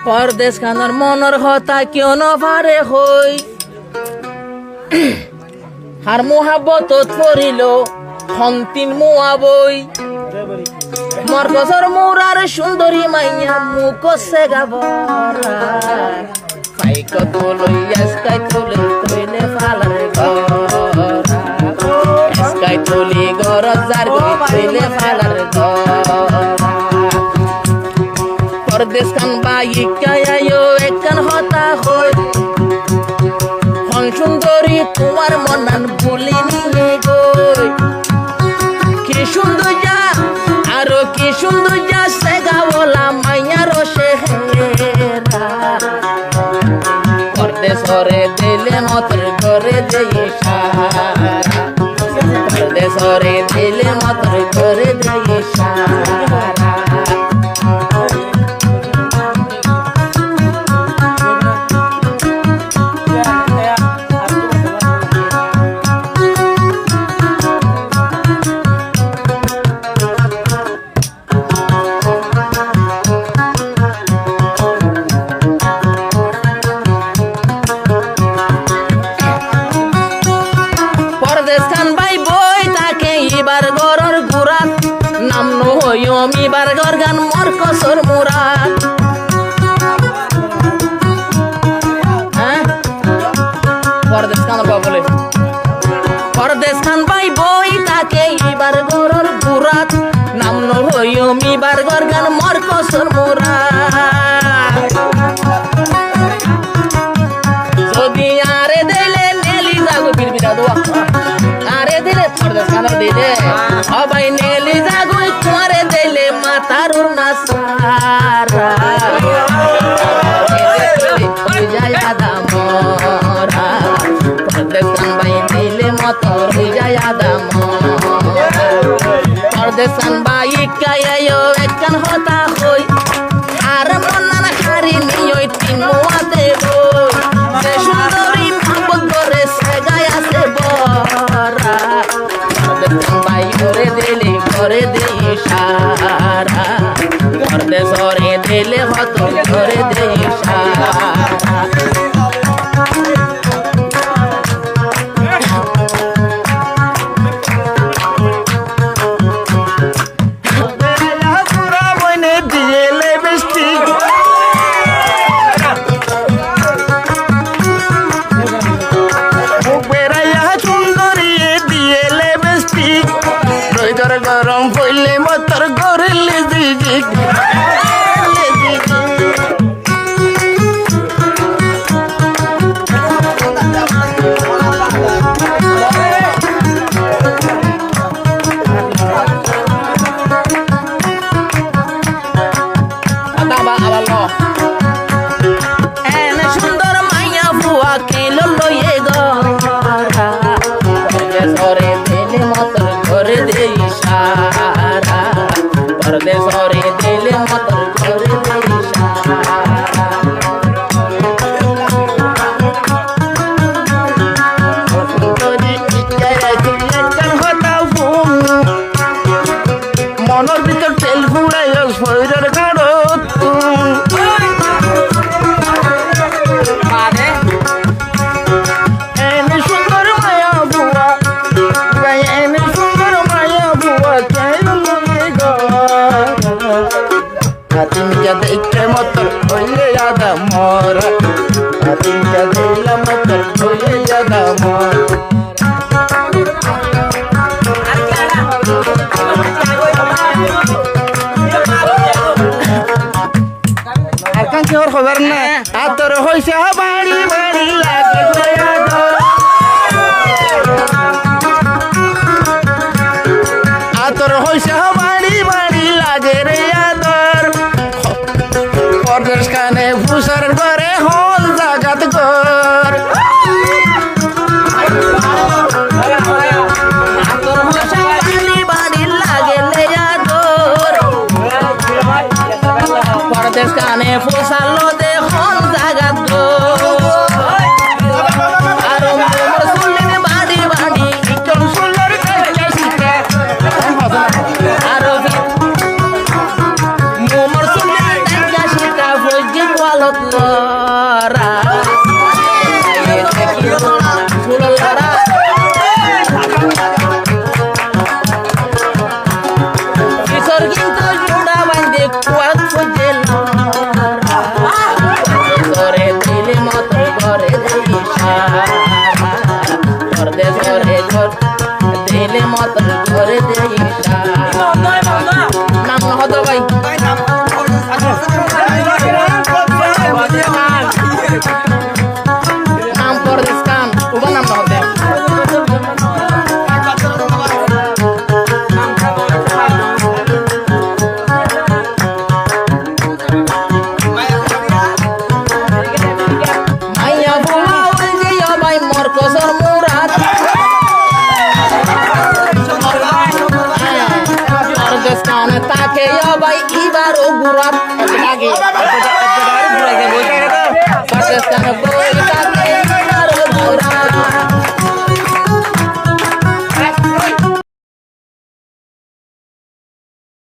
পরদেশ খানোর মনের হতা কিয় নভারে হই আর মোহাব্বত পড়িল হন্তিন মুয়াবই মর গছর মোরার সুন্দরী মাইয়া মুখ সেগাবরা পাইক তুলই আজকাই তুলি কইলে ফালার গরা আজকাই তুলি গরজ জার কইলে ফালার গরা পরদেশ খান বাইকায়ো একখান হতা হই হন সুন্দরী তোমার মনান বলি নিয়ে গই কি সুন্দর যা আরো কি সুন্দর যা সেগা বলা মাইয়া রসে হেরা পরদেশরে দিলে মতর করে দেই সারা পরদেশরে দিলে মতর করে দেই সারা মিবার গরগান মর কসর মুরাদ পরদেশ খান বলে পরদেশ খান ভাই বই তাকে এবার গরর গুরাত নাম নহইও মিবার গরগান মর কসর মুরাদ যদি আরে দিলে নেলি যাগো বিরবিরা দোয়া আরে দিলে পরদেশ খান দিলে সবাই নেলি যাগো তোমারে দিলে মাতারুর না সারা যায় আদা মরা পরদেশ খান ভাই দিলে মতর যায় আদা মরা পরদেশ খান ভাই কায়ায়ো একখান হতা হই আর মনা না খারি নিয়ই তিন মুয়াতে বই সে সুন্দরী মোহাম্মত করে সেগায় আছে বরা পরদেশ খান ভাই করে দিলে করে দেই সারা পরদেশরে দিলে হত করে দেই সারা গরম হইলে মতর গরেলে দিদি সুন্দর মাইয়া বুয়া কিলো লইয়ে গরা পরদেশরে দিলে মতর করে দেই সারা পরদেশরে দিলে মতর করে দেই সারা মনের ভিতর তেল ঘুরাই শরীরের গাড়ো দেখতে মতর হইলে আদা মরা আদিনটা দিলাম মতর হইলে আদা মরা আর কান কেউ খবর না আতর হইছে বাড়ি বাড়ি লাগে আতর হইছে বাড়ি বাড়ি লাগে রে আদর পরদেশ খানে ভূষার ঘরে হল জাগাত ঘর পরদেশ খানে ফুসালো দে হল জাগাত আর বাড়ি বাড়ি আর মোমর সুন্দর ভারত লরা ফুলরা কিশোর কিন্তু জোড়া বাঁধে কুয়াত খুঁজে করে দিলে মত করে পরদেশ করে দিলে মত করে নাম নহত ভাই নাম পরদেশ কাম উবা নাম নহতে মাইয়া বুলা ওই যে ভাই মোর কসর মুরাদ পরদেশ কাম তাকে ভাই ইবার ও গুরাত লাগে